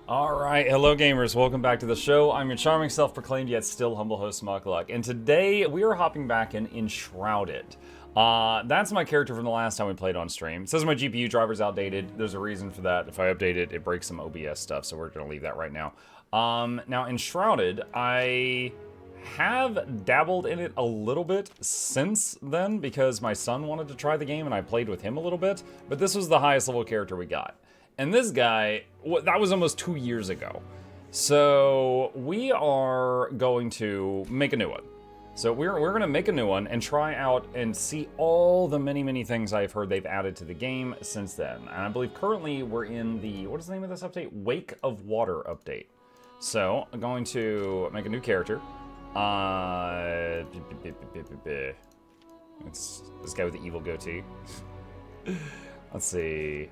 Alright, hello gamers, welcome back to the show. I'm your charming, self-proclaimed, yet still humble host, Mukluk, and today we are hopping back in Enshrouded. That's my character from the last time we played on stream. It says my GPU driver's outdated. There's a reason for that. If I update it, it breaks some OBS stuff, so we're gonna leave that right now. Now, Enshrouded, I have dabbled in it a little bit since then, because my son wanted to try the game and I played with him a little bit, but this was the highest level character we got. And this guy, that was almost 2 years ago. So we are going to make a new one. So we're going to make a new one and try out and see all the many things I've heard they've added to the game since then. And I believe currently we're in the, what is the name of this update? Wake of Water update. So I'm going to make a new character. It's this guy with the evil goatee. Let's see.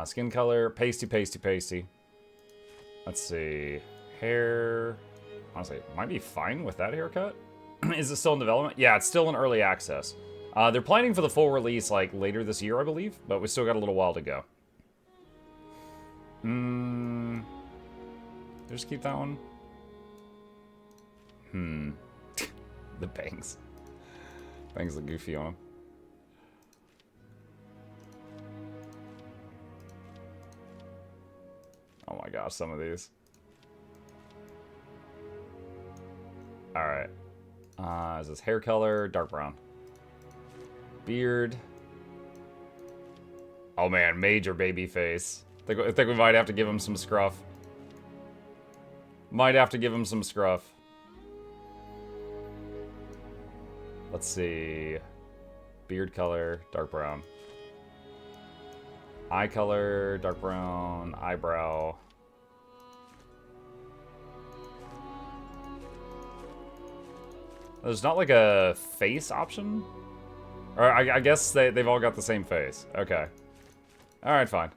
Skin color, pasty. Let's see. Hair. Honestly, might be fine with that haircut. Is it still in development? Yeah, it's still in early access. They're planning for the full release like later this year, I believe, but we still got a little while to go. Just keep that one. The bangs. Bangs look goofy on him. Oh my gosh, some of these. Alright. Is this hair color? Dark brown. Beard. Oh man, major baby face. I think we might have to give him some scruff. Might have to give him some scruff. Let's see. Beard color, dark brown. Eye color, dark brown, eyebrow. There's not like a face option? Or I guess they've all got the same face. Okay. Alright, fine.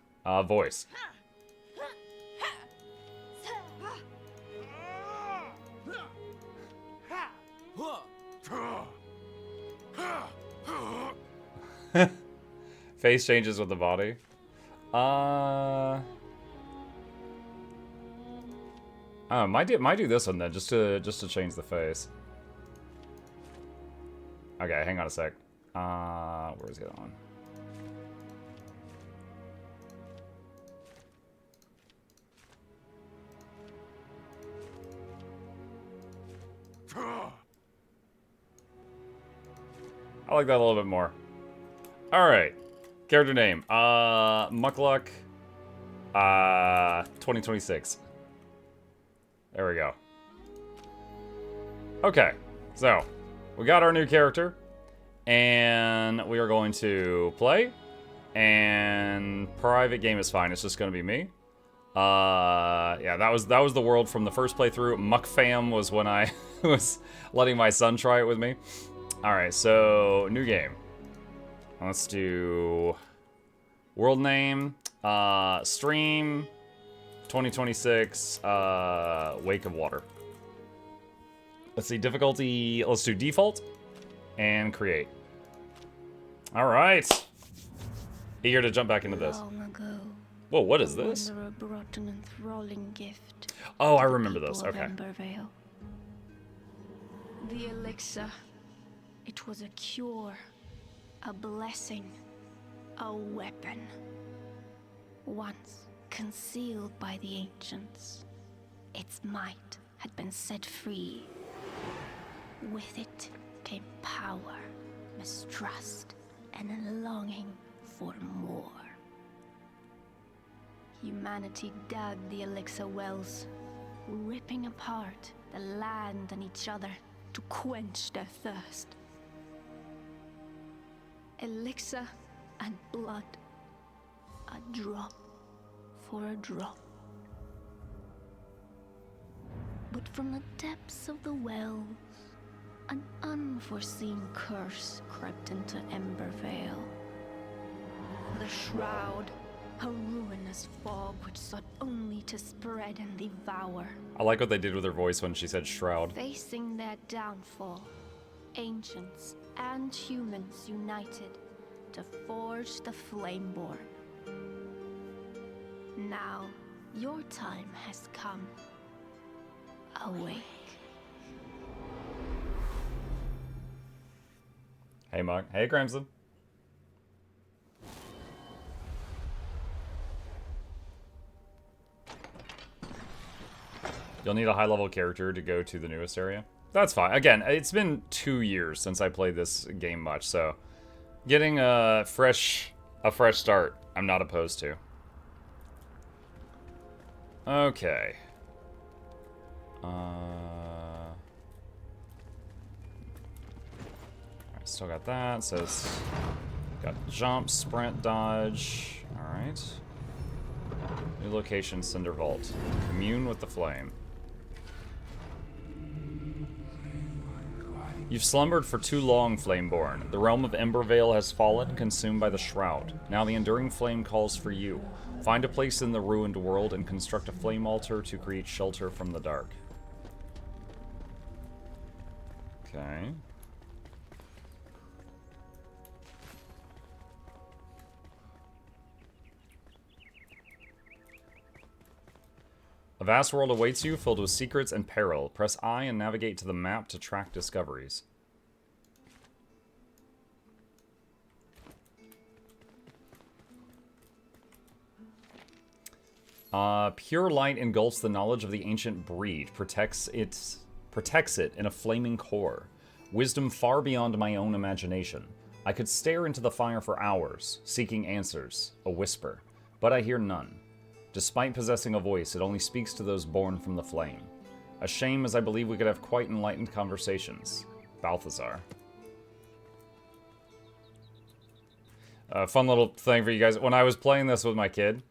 Voice. Face changes with the body. Oh, might do this one then, just to change the face. Okay, hang on a sec. Where's the other one? I like that a little bit more. All right. Character name, Mukluk, 2026. There we go. Okay, so we got our new character, and we are going to play. And private game is fine. It's just going to be me. Yeah, that was the world from the first playthrough. Muckfam was when I was letting my son try it with me. All right, so new game. Let's do world name, stream, 2026, Wake of Water. Let's see, difficulty, let's do default, and create. All right. Eager to jump back into this. Long ago, whoa, what is this? a wanderer brought an enthralling gift. Oh, I to the remember people this, of okay. Embervale. The elixir. It was a cure, a blessing, a weapon. Once concealed by the ancients, its might had been set free. With it came power, mistrust, and a longing for more. Humanity dug the elixir wells, ripping apart the land and each other to quench their thirst. Elixir and blood, a drop for a drop. But from the depths of the wells, an unforeseen curse crept into Embervale. The Shroud, a ruinous fog which sought only to spread and devour. I like what they did with her voice when she said shroud. Facing their downfall, ancients and humans united to forge the Flameborn. Now, Your time has come. Awake. Hey, Mug. Hey, Crimson. You'll need a high-level character to go to the newest area. That's fine. Again, it's been 2 years since I played this game much, so getting a fresh start, I'm not opposed to. Okay. Alright, still got that. It says got jump, sprint, dodge. Alright. New location, Cinder Vault. Commune with the flame. You've slumbered for too long, Flameborn. The realm of Embervale has fallen, consumed by the Shroud. Now the enduring flame calls for you. Find a place in the ruined world and construct a flame altar to create shelter from the dark. Okay. A vast world awaits you, filled with secrets and peril. Press I and navigate to the map to track discoveries. Pure light engulfs the knowledge of the ancient breed, protects it in a flaming core. Wisdom far beyond my own imagination. I could stare into the fire for hours, seeking answers, a whisper, but I hear none. Despite possessing a voice, it only speaks to those born from the flame. A shame, as I believe we could have quite enlightened conversations. Balthazar. Fun little thing for you guys. When I was playing this with my kid,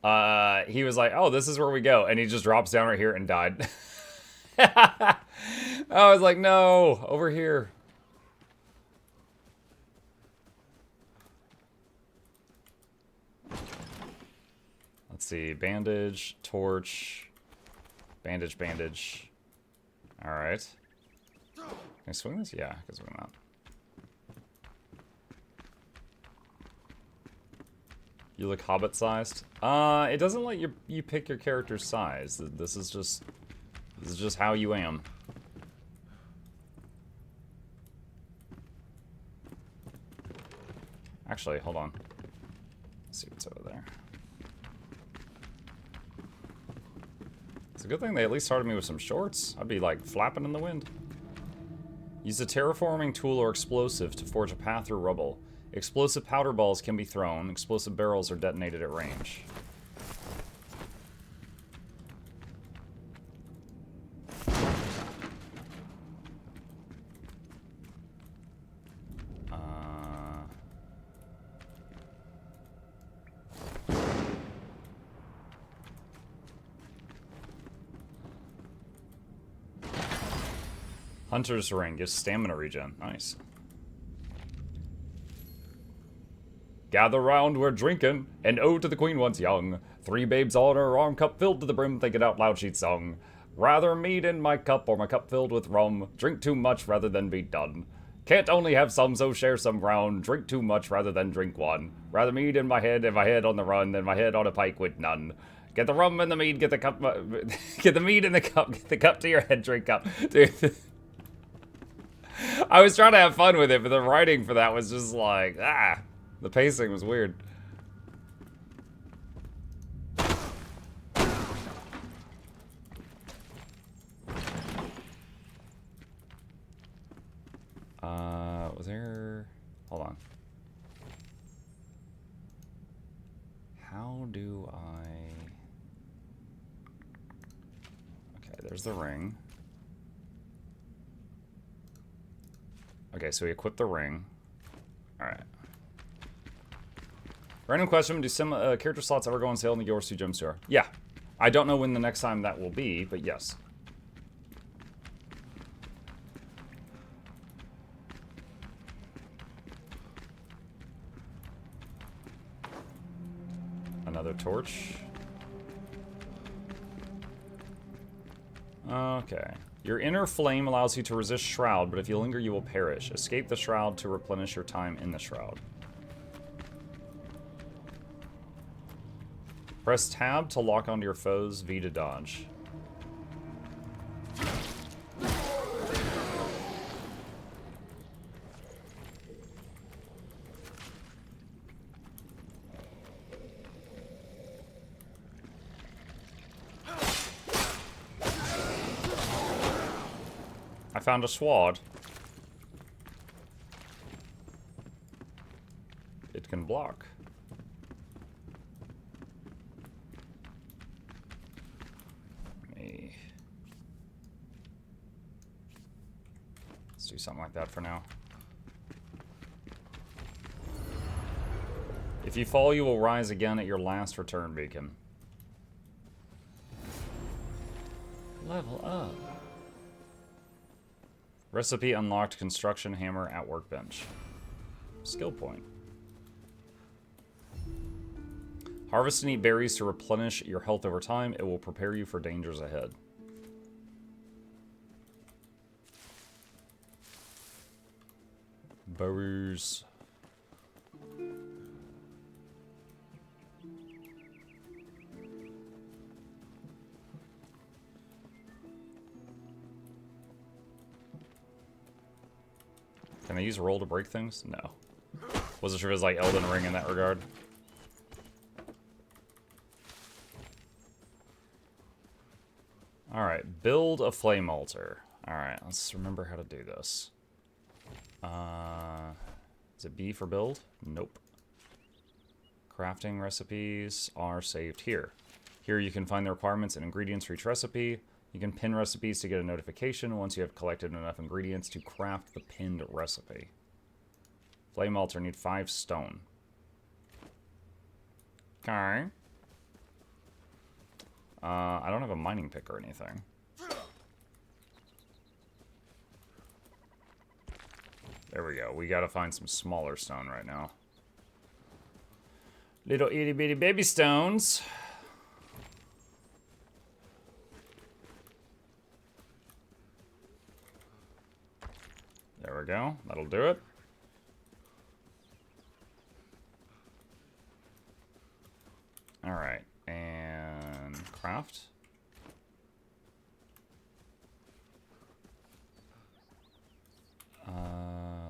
he was like, oh, this is where we go. And he just drops down right here and died. I was like, no, over here. Let's see, bandage, torch, bandage, bandage. All right. Can I swing this? Yeah, I can swing that. You look hobbit-sized. It doesn't let you pick your character's size. This is just how you am. Actually, hold on. Let's see what's over there. It's a good thing they at least started me with some shorts. I'd be like flapping in the wind. Use a terraforming tool or explosive to forge a path through rubble. Explosive powder balls can be thrown. Explosive barrels are detonated at range. Hunter's Ring gives stamina regen. Nice. Gather round, we're drinking, and ode to the queen once young. 3 babes on her arm, cup filled to the brim, thinking out loud she'd sung. Rather mead in my cup, or my cup filled with rum. Drink too much rather than be done. Can't only have some, so share some round. Drink too much rather than drink one. Rather mead in my head, and my head on the run, than my head on a pike with none. Get the rum and the mead, get the cup, get the mead in the cup, get the cup to your head, drink up. Dude. I was trying to have fun with it, but the writing for that was just like, the pacing was weird. Was there... Hold on. How do I... Okay, there's the ring. Okay, so we equip the ring. Alright. Random question, do some character slots ever go on sale in the Yours 2 Gem Store? Yeah. I don't know when the next time that will be, but yes. Another torch. Okay. Your inner flame allows you to resist Shroud, but if you linger, you will perish. Escape the Shroud to replenish your time in the Shroud. Press tab to lock onto your foes, V to dodge. I found a sword. It can block. Let's do something like that for now. If you fall, you will rise again at your last return beacon. Level up. Recipe unlocked, construction hammer at workbench. Skill point. Harvest and eat berries to replenish your health over time. It will prepare you for dangers ahead. Berries. Can I use a roll to break things? No. Wasn't sure if it was like Elden Ring in that regard. Alright, build a flame altar. Alright, let's remember how to do this. Is it B for build? Nope. Crafting recipes are saved here. Here you can find the requirements and ingredients for each recipe. You can pin recipes to get a notification once you have collected enough ingredients to craft the pinned recipe. Flame altar need 5 stone. Okay. I don't have a mining pick or anything. There we go. We gotta find some smaller stone right now. Little itty bitty baby stones. There we go. That'll do it. Alright. And craft.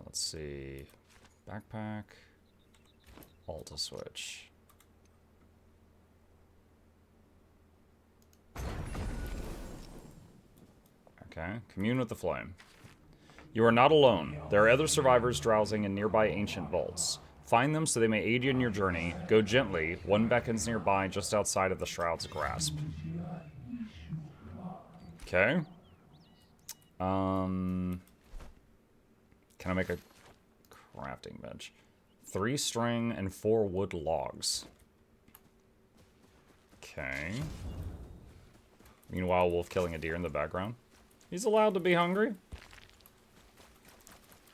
Let's see. Backpack. Alt to switch. Okay. Commune with the flame. You are not alone. There are other survivors drowsing in nearby ancient vaults. Find them so they may aid you in your journey. Go gently. One beckons nearby just outside of the Shroud's grasp. Okay. Can I make a crafting bench? 3 string and 4 wood logs. Okay. Meanwhile, wolf killing a deer in the background. He's allowed to be hungry.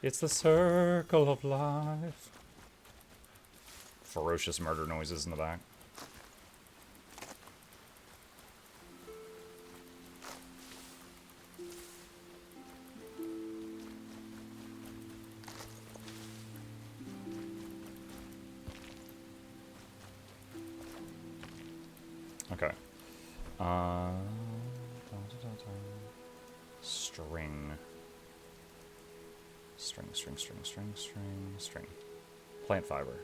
It's the circle of life. Ferocious murder noises in the back. Okay. String. String. Plant fiber.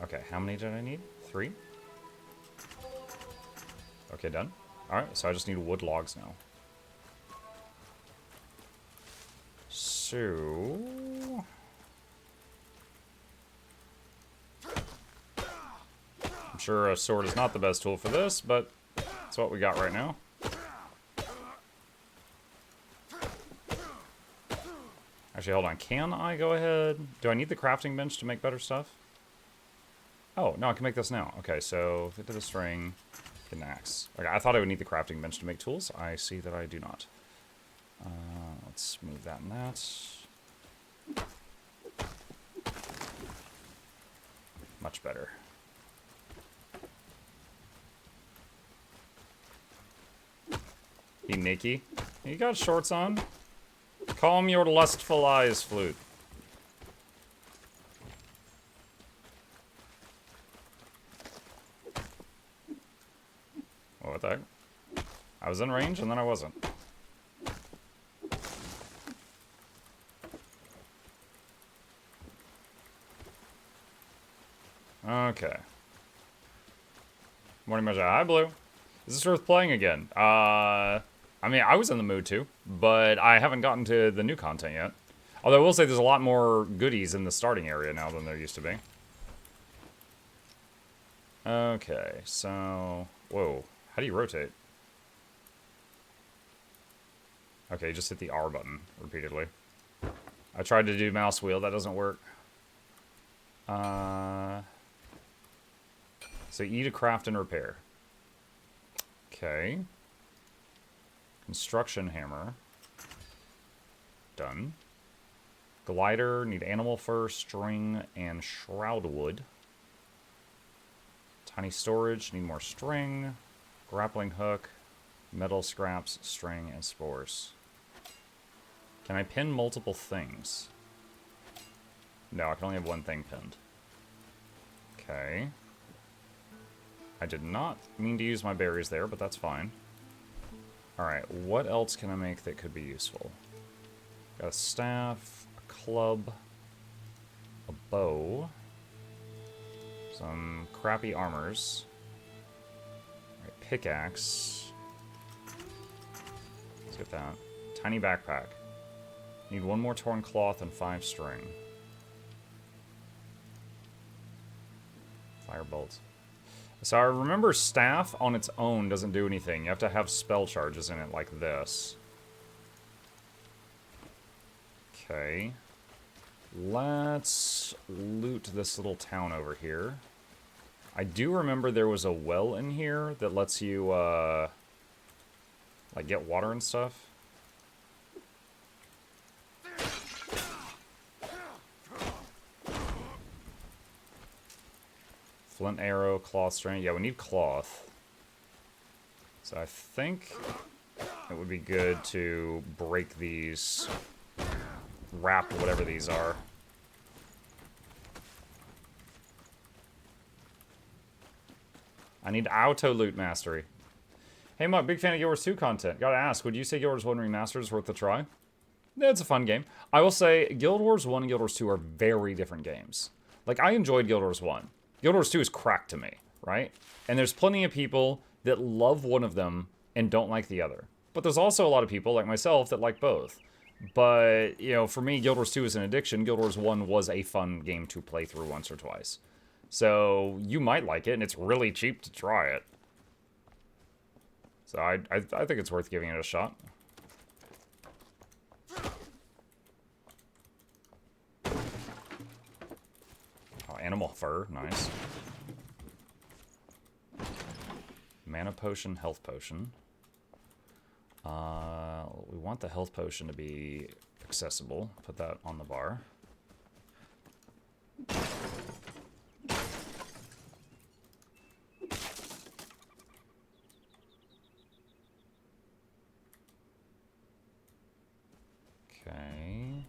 Okay, how many did I need? 3? Okay, done. Alright, so I just need wood logs now. So... I'm sure a sword is not the best tool for this, but it's what we got right now. Actually, hold on. Can I go ahead? Do I need the crafting bench to make better stuff? Oh, no, I can make this now. Okay, so get to the string, get an axe. Okay, I thought I would need the crafting bench to make tools. I see that I do not. Let's move that and that. Much better. Hey, Nikki. You got shorts on? Calm your lustful eyes, flute. what the heck? I was in range and then I wasn't. Okay. Morning Measure. Hi, Blue. Is this worth playing again? I mean, I was in the mood to, but I haven't gotten to the new content yet. Although I will say there's a lot more goodies in the starting area now than there used to be. Okay, so... Whoa. How do you rotate? Okay, just hit the R button repeatedly. I tried to do mouse wheel. That doesn't work. So E to craft and repair. Okay. Construction hammer. Done. Glider, need animal fur, string, and shroud wood. Tiny storage, need more string. Grappling hook, metal scraps, string, and spores. Can I pin multiple things? No, I can only have one thing pinned. Okay. I did not mean to use my berries there, but that's fine. Alright, what else can I make that could be useful? Got a staff, a club, a bow, some crappy armors, right, pickaxe. Let's get that. Tiny backpack. Need one more torn cloth and 5 string. Firebolt. So I remember staff on its own doesn't do anything. You have to have spell charges in it like this. Okay. Let's loot this little town over here. I do remember there was a well in here that lets you, like, get water and stuff. Flint arrow, cloth string. Yeah, we need cloth. So I think it would be good to break these, wrap whatever these are. I need auto loot mastery. Hey Muck, big fan of Guild Wars 2 content. Gotta ask, would you say Guild Wars 1 Remastered is worth a try? Yeah, it's a fun game. I will say Guild Wars 1 and Guild Wars 2 are very different games. Like, I enjoyed Guild Wars 1. Guild Wars 2 is crack to me, right? And there's plenty of people that love one of them and don't like the other. But there's also a lot of people, like myself, that like both. But, you know, for me, Guild Wars 2 is an addiction. Guild Wars 1 was a fun game to play through once or twice. So, you might like it, and it's really cheap to try it. So, I think it's worth giving it a shot. Oh, animal fur, nice. Mana potion, health potion. We want the health potion to be accessible. Put that on the bar. Okay.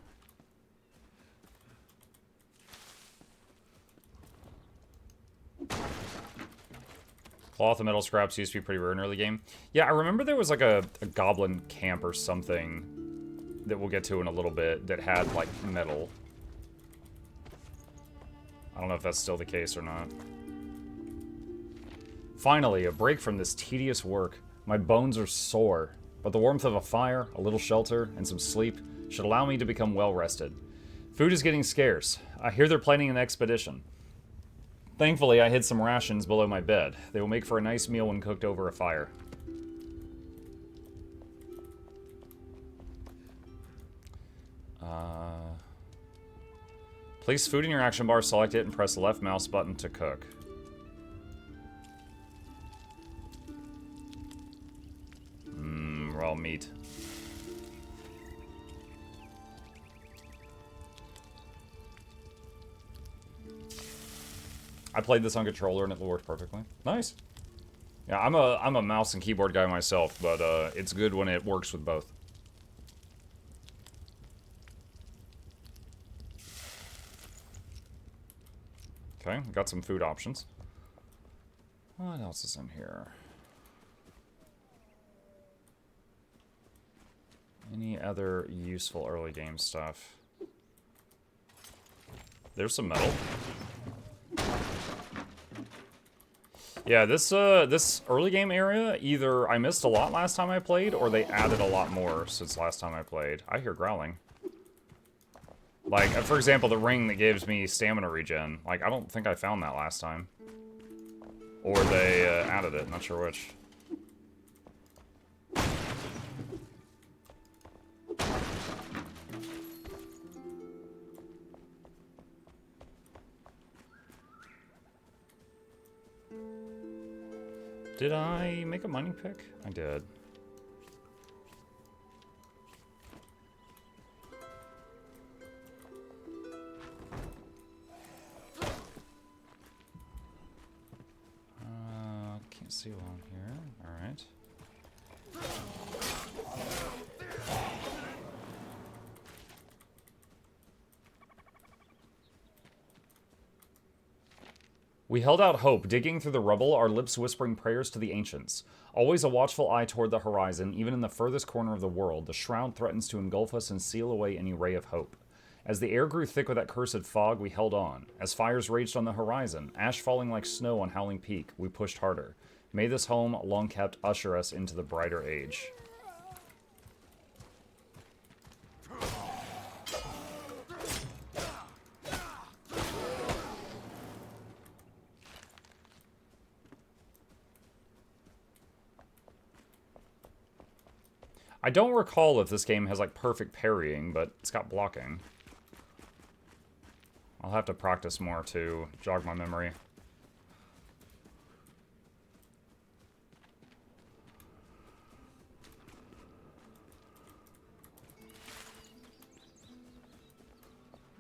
Cloth and metal scraps used to be pretty rare in early game. Yeah, I remember there was like a goblin camp or something that we'll get to in a little bit that had like metal. I don't know if that's still the case or not. Finally, a break from this tedious work. My bones are sore, but the warmth of a fire, a little shelter, and some sleep should allow me to become well rested. Food is getting scarce. I hear they're planning an expedition. Thankfully, I hid some rations below my bed. They will make for a nice meal when cooked over a fire. Place food in your action bar, select it, and press the left mouse button to cook. Raw meat. I played this on controller and it worked perfectly. Nice. Yeah, I'm a mouse and keyboard guy myself, but it's good when it works with both. Okay, got some food options. What else is in here? other useful early game stuff? There's some metal. Yeah, this early game area, either I missed a lot last time I played, or they added a lot more since last time I played. I hear growling. Like, for example, the ring that gives me stamina regen. Like, I don't think I found that last time. Or they added it, not sure which. Did I make a mining pick? I did. Can't see along here. Alright. We held out hope, digging through the rubble, our lips whispering prayers to the ancients. Always a watchful eye toward the horizon, even in the furthest corner of the world, the shroud threatens to engulf us and seal away any ray of hope. As the air grew thick with that cursed fog, we held on. As fires raged on the horizon, ash falling like snow on Howling Peak, we pushed harder. May this home, long kept, usher us into the brighter age. I don't recall if this game has, like, perfect parrying, but it's got blocking. I'll have to practice more to jog my memory.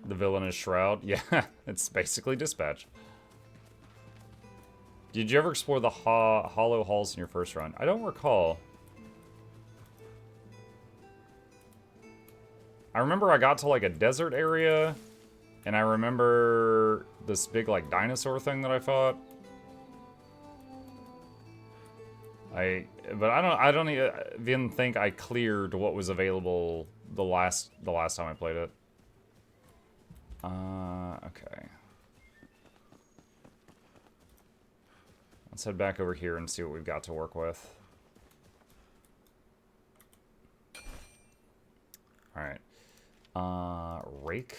The villainous shroud? Yeah, it's basically Dispatch. Did you ever explore the hollow halls in your first run? I don't recall. I remember I got to, like, a desert area, and I remember this big, like, dinosaur thing that I fought. But I don't even think I cleared what was available the last time I played it. Okay. Let's head back over here and see what we've got to work with. Alright. Rake.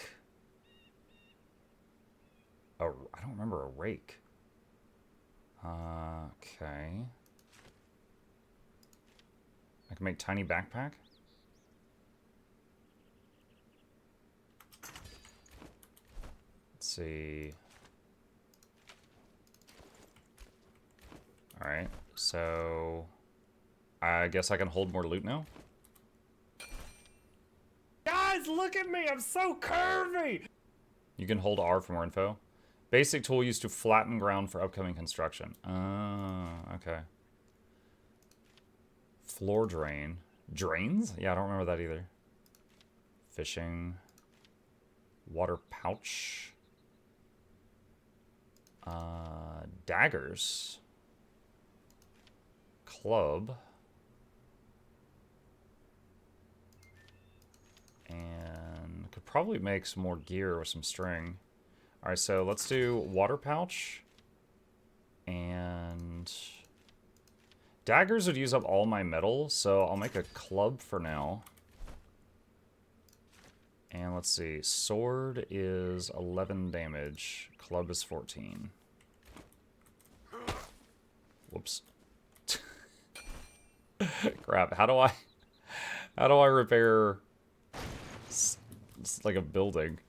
Oh, I don't remember a rake. Okay. I can make tiny backpack. Let's see. Alright, so I guess I can hold more loot now. Guys, look at me! I'm so curvy! You can hold R for more info. Basic tool used to flatten ground for upcoming construction. Oh, okay. Floor drain. Drains? Yeah, I don't remember that either. Fishing. Water pouch. Daggers. Club. And could probably make some more gear with some string. Alright, so let's do water pouch. And daggers would use up all my metal, so I'll make a club for now. And let's see, sword is 11 damage, club is 14. Whoops. Crap, how do I repair it's like a building?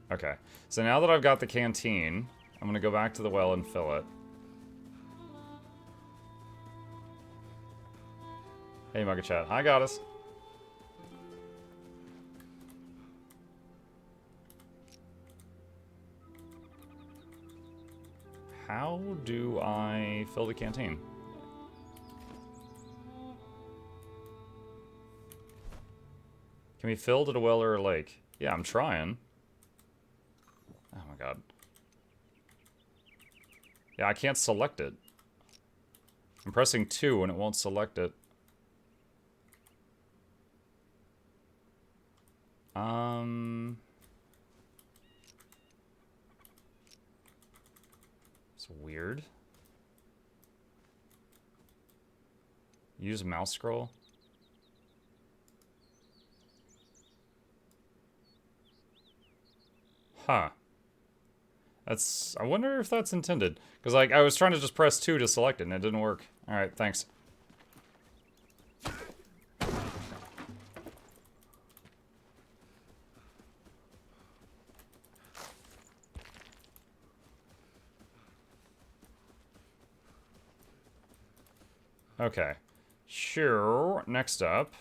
Okay, so now that I've got the canteen, I'm gonna go back to the well and fill it. Hey, Mugga Chat. Hi, Goddess. How do I fill the canteen? Can we fill at a well or a lake? Yeah, I'm trying. Oh my god. Yeah, I can't select it. I'm pressing 2 and it won't select it. It's weird. Use mouse scroll. Huh. I wonder if that's intended. Because, like, I was trying to just press 2 to select it and it didn't work. Alright, thanks. Okay. Sure. Next up.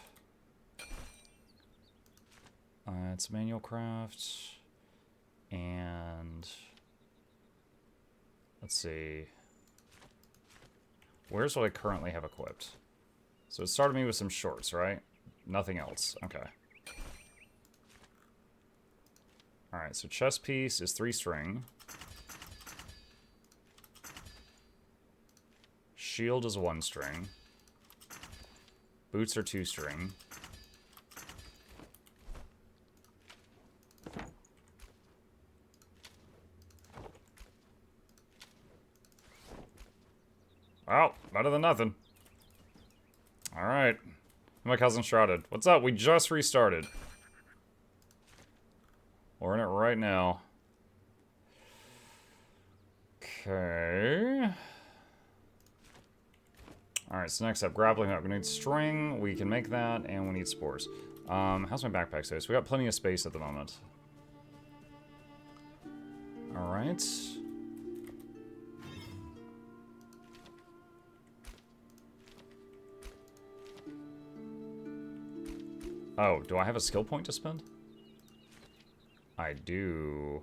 It's manual craft. And... let's see. Where's what I currently have equipped? So it started me with some shorts, right? Nothing else. Okay. Alright, so chest piece is 3 string. Shield is 1 string. Boots are 2 string. Well, better than nothing. Alright. My cousin Enshrouded. What's up? We just restarted. We're in it right now. Okay. Alright, so next up, grappling hook. We need string, we can make that, and we need spores. How's my backpack space? We got plenty of space at the moment. Alright. Oh, do I have a skill point to spend? I do.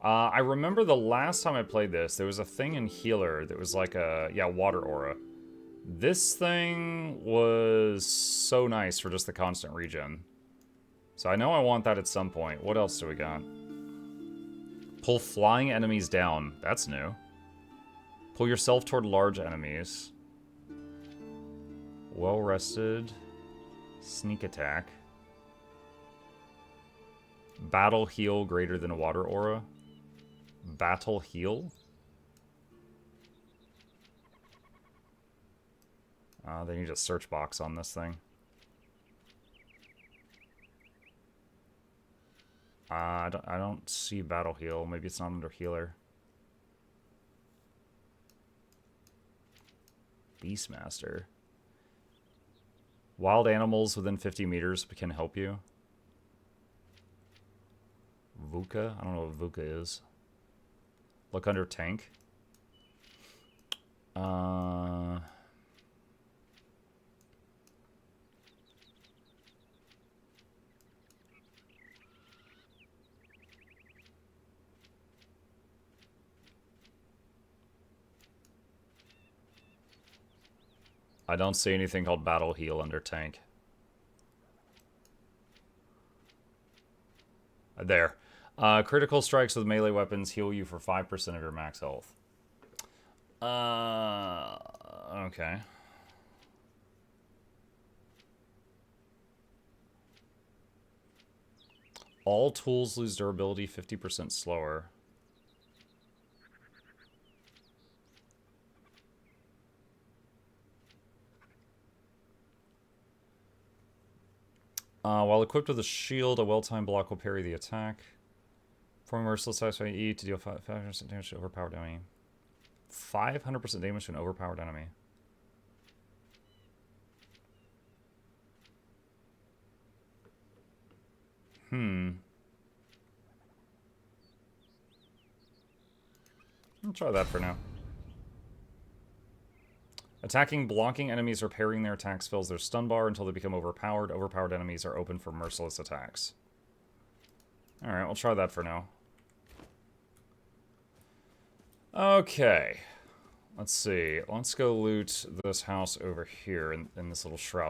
I remember the last time I played this, there was a thing in Healer that was like a, yeah, water aura. This thing was so nice for just the constant regen. So I know I want that at some point. What else do we got? Pull flying enemies down. That's new. Pull yourself toward large enemies. Well-rested. Sneak attack. Battle heal greater than a water aura. Battle heal? They need a search box on this thing. I don't see battle heal. Maybe it's not under healer. Beastmaster. Wild animals within 50 meters can help you. VUCA? I don't know what VUCA is. Look under tank. I don't see anything called battle heal under tank. There. Critical strikes with melee weapons heal you for 5% of your max health. Okay. All tools lose durability 50% slower. While equipped with a shield, a well-timed block will parry the attack. Perform merciless satisfying E to deal 500% damage to overpowered enemy. 500% damage to an overpowered enemy. I'll try that for now. Attacking blocking enemies or parrying their attacks fills their stun bar until they become overpowered. Overpowered enemies are open for merciless attacks. Alright, we'll try that for now. Okay. Let's see. Let's go loot this house over here in this little shroud.